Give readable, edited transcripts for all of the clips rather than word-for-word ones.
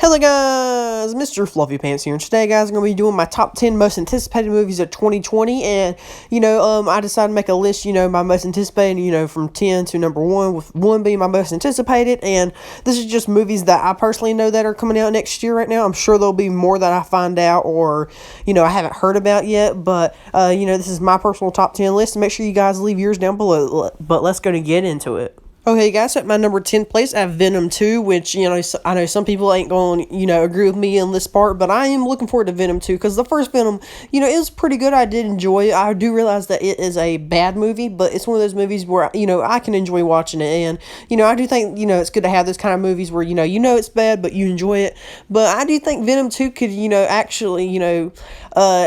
Hello guys, Mr. Fluffy Pants here, and today guys I'm going to be doing my top 10 most anticipated movies of 2020, and, I decided to make a list, my most anticipated, from 10 to number 1, with 1 being my most anticipated, and this is just movies that I personally know that are coming out next year right now. I'm sure there'll be more that I find out, or, I haven't heard about yet, but, this is my personal top 10 list, and make sure you guys leave yours down below, but let's go and get into it. Okay, guys, at my number 10 place, I have Venom 2, which, I know some people ain't going to, agree with me in this part, but I am looking forward to Venom 2, because the first Venom, it was pretty good. I did enjoy it. I do realize that it is a bad movie, but it's one of those movies where, I can enjoy watching it, and, I do think, it's good to have those kind of movies where, it's bad, but you enjoy it, but I do think Venom 2 could, actually,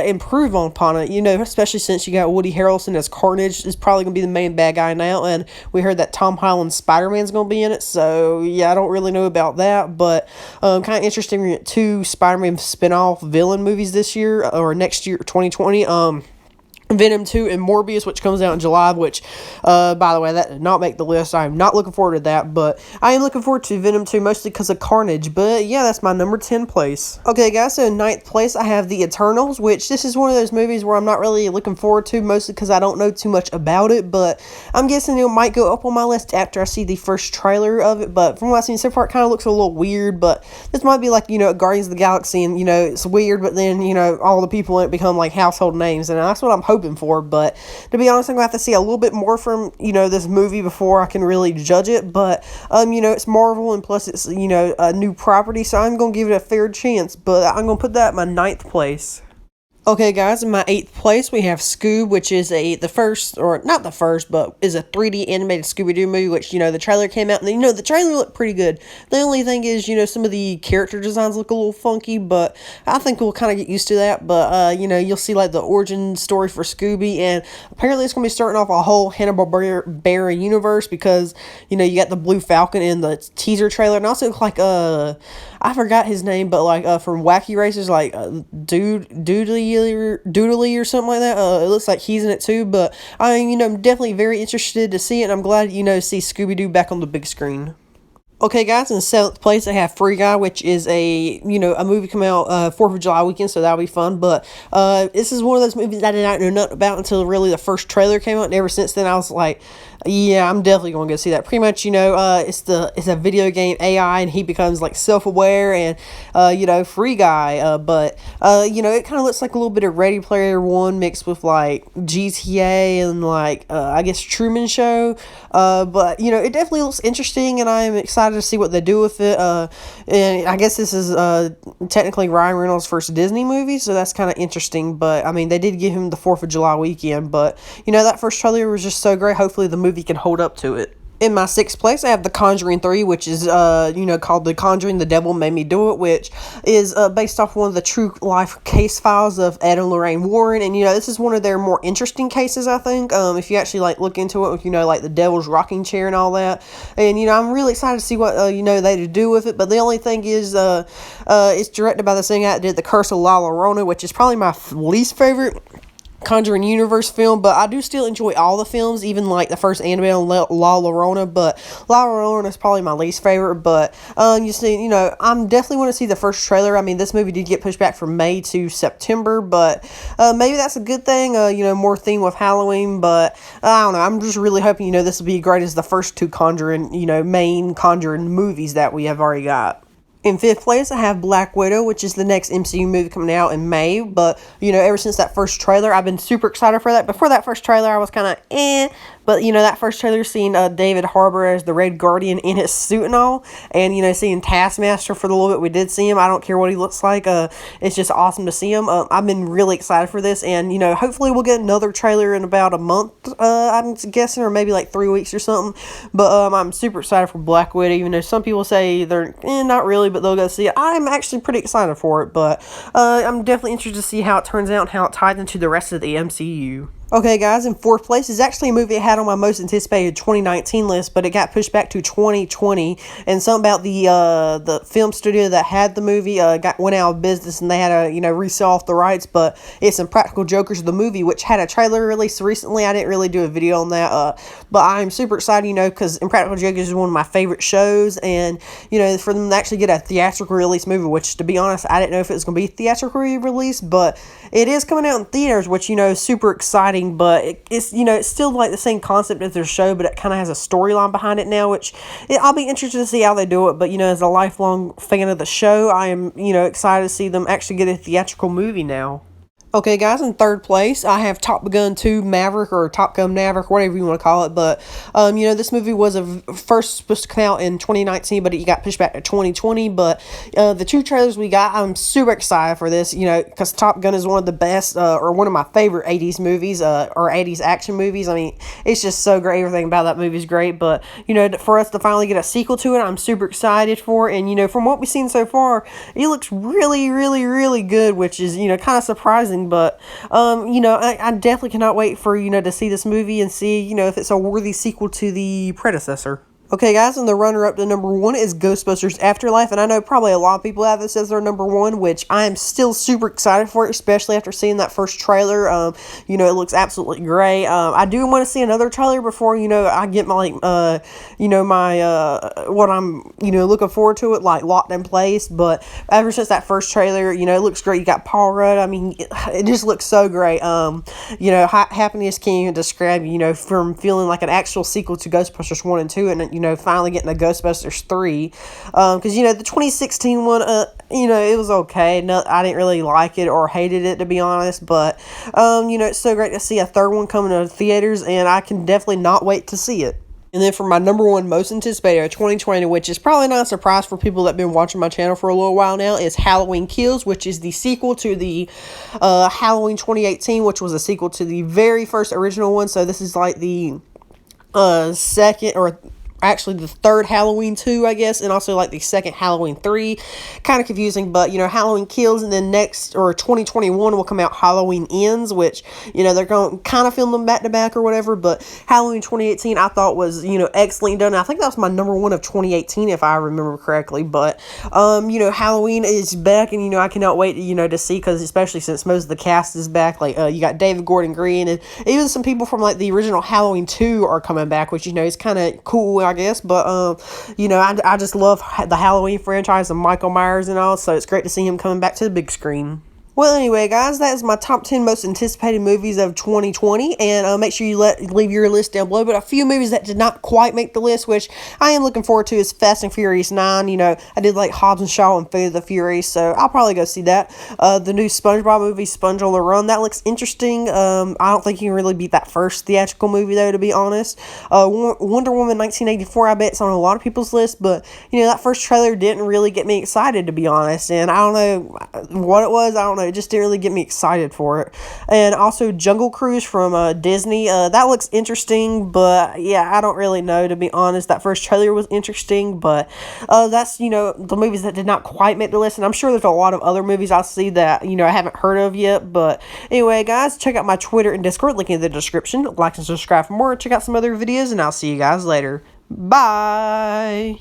improve upon it, especially since you got Woody Harrelson as Carnage, is probably going to be the main bad guy now, and we heard that Tom Holland Spider-Man's gonna be in it, so yeah, I don't really know about that, but kind of interesting. We get 2 Spider-Man spin-off villain movies this year or next year, 2020. Venom 2 and Morbius, which comes out in July, which, by the way, that did not make the list. I am not looking forward to that, but I am looking forward to Venom 2 mostly because of Carnage, but yeah, that's my number 10 place. Okay, guys, so in 9th place, I have The Eternals, which this is one of those movies where I'm not really looking forward to, mostly because I don't know too much about it, but I'm guessing it might go up on my list after I see the first trailer of it, but from what I've seen so far, it kind of looks a little weird, but this might be like, Guardians of the Galaxy, and, it's weird, but then, all the people in it become, like, household names, and that's what I'm hoping for, but to be honest, I'm going to have to see a little bit more from, this movie before I can really judge it, but, it's Marvel, and plus it's, a new property, so I'm going to give it a fair chance, but I'm going to put that in my 9th place. Okay, guys, in my 8th place, we have Scoob, which is the first, or not the first, but is a 3D animated Scooby-Doo movie, which, the trailer came out, and, the trailer looked pretty good. The only thing is, some of the character designs look a little funky, but I think we'll kind of get used to that, but, you'll see, like, the origin story for Scooby, and apparently it's going to be starting off a whole Hanna-Barbera universe, because, you got the Blue Falcon in the teaser trailer, and also, like, I forgot his name, but, like, from Wacky Racers, like, Doodly or something like that. It looks like he's in it too, but I'm definitely very interested to see it, and I'm glad, see Scooby-Doo back on the big screen. Okay, guys, in 7th place, I have Free Guy, which is a movie coming out 4th of July weekend, so that'll be fun, but this is one of those movies I did not know nothing about until really the first trailer came out, and ever since then, I was like, yeah, I'm definitely going to go see that. Pretty much, it's a video game AI, and he becomes, like, self-aware, and, Free Guy, but, it kind of looks like a little bit of Ready Player One mixed with, like, GTA and, like, I guess Truman Show, but, it definitely looks interesting, and I am excited to see what they do with it, and I guess this is, technically Ryan Reynolds' first Disney movie, so that's kind of interesting, but, I mean, they did give him the 4th of July weekend, but, that first trailer was just so great. Hopefully the movie can hold up to it. In my 6th place, I have The Conjuring 3, which is, called The Conjuring, The Devil Made Me Do It, which is based off one of the true life case files of Ed and Lorraine Warren, and, this is one of their more interesting cases, I think, if you actually, like, look into it with, like, the Devil's Rocking Chair and all that, and, I'm really excited to see what, they do with it, but the only thing is, it's directed by the same guy that did The Curse of La Llorona, which is probably my least favorite Conjuring universe film, but I do still enjoy all the films, even like the first Annabelle and La Llorona, but La Llorona is probably my least favorite, but I'm definitely want to see the first trailer. I mean, this movie did get pushed back from May to September, but maybe that's a good thing, more theme with Halloween, but I don't know, I'm just really hoping, this will be great as the first 2 Conjuring, main Conjuring movies that we have already got. In 5th place, I have Black Widow, which is the next MCU movie coming out in May, but, ever since that first trailer, I've been super excited for that. Before that first trailer, I was kind of, but, that first trailer, seeing David Harbour as the Red Guardian in his suit and all, and, seeing Taskmaster for the little bit we did see him, I don't care what he looks like, it's just awesome to see him. I've been really excited for this, and, hopefully we'll get another trailer in about a month, I'm guessing, or maybe like 3 weeks or something, but, I'm super excited for Black Widow, even though some people say they're, not really, but they'll go see it. I'm actually pretty excited for it, but, I'm definitely interested to see how it turns out and how it ties into the rest of the MCU. Okay, guys, in fourth place is actually a movie I had on my most anticipated 2019 list, but it got pushed back to 2020. And something about the film studio that had the movie went out of business, and they had to resell off the rights. But it's Impractical Jokers, the movie, which had a trailer released recently. I didn't really do a video on that, but I'm super excited, because Impractical Jokers is one of my favorite shows, and for them to actually get a theatrical release movie, which to be honest, I didn't know if it was going to be theatrical release, but it is coming out in theaters, which is super exciting. But it's it's still like the same concept as their show, but it kind of has a storyline behind it now, which I'll be interested to see how they do it. But as a lifelong fan of the show, I am excited to see them actually get a theatrical movie now. Okay, guys, in third place, I have Top Gun 2 Maverick, or Top Gun Maverick, whatever you want to call it. But, this movie was first supposed to come out in 2019, but it got pushed back to 2020. But the two trailers we got, I'm super excited for this, because Top Gun is one of the best, or one of my favorite 80s movies, or 80s action movies. I mean, it's just so great. Everything about that movie is great. But, for us to finally get a sequel to it, I'm super excited for it. And, from what we've seen so far, it looks really, really, really good, which is, kind of surprising. But I definitely cannot wait for to see this movie and see if it's a worthy sequel to the predecessor. Okay, guys, and the runner-up to number one is Ghostbusters Afterlife, and I know probably a lot of people have this as their number one, which I am still super excited for, especially after seeing that first trailer. It looks absolutely great. I do want to see another trailer before, I get my, what I'm, looking forward to it, like, locked in place, but ever since that first trailer, it looks great. You got Paul Rudd. I mean, it just looks so great. Happiness can't even describe, from feeling like an actual sequel to Ghostbusters 1 and 2, and finally getting a Ghostbusters 3, because, the 2016 one, it was okay. No, I didn't really like it or hated it, to be honest, but, it's so great to see a third one coming to theaters, and I can definitely not wait to see it. And then for my number one most anticipated of 2020, which is probably not a surprise for people that have been watching my channel for a little while now, is Halloween Kills, which is the sequel to the Halloween 2018, which was a sequel to the very first original one. So this is like the second, or actually the third Halloween 2, I guess, and also like the second Halloween 3. Kind of confusing, but Halloween Kills, and then next, or 2021, will come out Halloween Ends, which they're going to kind of film them back to back or whatever. But Halloween 2018 I thought was excellent done. I think that was my number one of 2018 if I remember correctly. But Halloween is back, and I cannot wait to see, because especially since most of the cast is back. Like you got David Gordon Green, and even some people from like the original Halloween 2 are coming back, which is kind of cool, I guess. But I just love the Halloween franchise and Michael Myers and all, so it's great to see him coming back to the big screen. Well, anyway, guys, that is my top 10 most anticipated movies of 2020, and make sure you leave your list down below. But a few movies that did not quite make the list, which I am looking forward to, is Fast and Furious 9. I did like Hobbs and Shaw and Fate of the Furious, so I'll probably go see that. The new SpongeBob movie, Sponge on the Run, that looks interesting. I don't think you can really beat that first theatrical movie, though, to be honest. Wonder Woman 1984, I bet it's on a lot of people's list, but, that first trailer didn't really get me excited, to be honest, and I don't know what it was. I don't know. It just didn't really get me excited for it. And also Jungle Cruise from Disney. That looks interesting, but yeah, I don't really know, to be honest. That first trailer was interesting, but that's, the movies that did not quite make the list. And I'm sure there's a lot of other movies I'll see that, I haven't heard of yet. But anyway, guys, check out my Twitter and Discord, link in the description. Like and subscribe for more. Check out some other videos, and I'll see you guys later. Bye!